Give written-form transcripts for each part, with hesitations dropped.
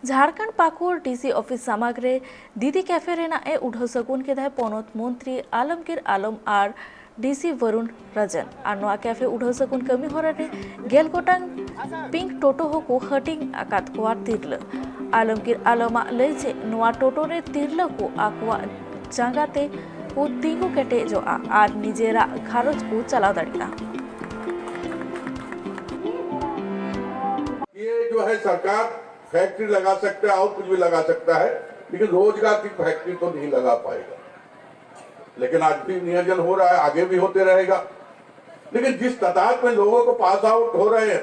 Jharkhand Pakur DC office सामग्रे दीदी cafe Raina ए उठाव सगुन के दाय पोनत मंत्री आलमगीर आलम और डीसी वरुण रजन और नोआ कैफे उठाव सगुन कमी होरा रे गेल गोटांग पिंक टोटो होको हटिंग आकात कोआ तिरल आलमगीर आलमा लय जे नोआ टोटो रे तिरल को आकुआ जांगाते को तिंगु केटे जो आर निजेरा घारोज को चलाव दाड़िया। ये जो है सरकार फैक्ट्री लगा सकता है और कुछ भी लगा सकता है, लेकिन रोजगार की फैक्ट्री तो नहीं लगा पाएगा। लेकिन आज भी नियोजन हो रहा है, आगे भी होते रहेगा। लेकिन जिस तादाद में लोगों को पास आउट हो रहे हैं,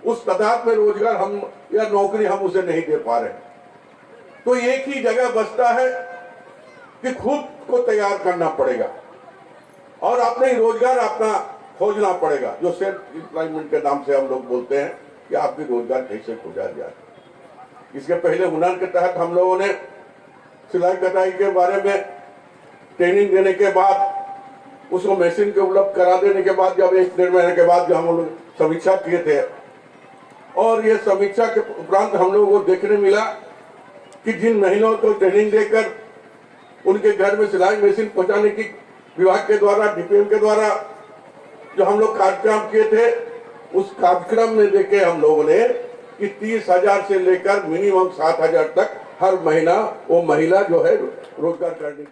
उस तादाद में रोजगार हम या नौकरी हम उसे नहीं दे पा रहे। तो एक ही जगह बचता है कि खुद को तैयार करना पड़ेगा और अपने ही रोजगार अपना खोजना पड़ेगा, जो सेल्फ एम्प्लॉयमेंट के नाम से हम लोग बोलते हैं कि आपकी रोजगार कैसे खोजा जाए। इसके पहले हुनर के तहत हम लोगों ने सिलाई कटाई के बारे में ट्रेनिंग देने के बाद उसको मशीन के उपलब्ध करा देने के बाद जब 1-1.5 महीने के बाद जब हम लोग समीक्षा किए थे और ये समीक्षा के उपरांत हम लोगों को देखने मिला कि जिन महिलाओं को ट्रेनिंग देकर उनके घर में सिलाई मशीन पहुंचाने की विभाग के द्वारा डीपीएम के द्वारा जो हम लोग कार्यक्रम किए थे, उस कार्यक्रम में देखे हम लोगों ने कि 30,000 से लेकर मिनिमम 7,000 तक हर महीना वो महिला जो है रोजगार करने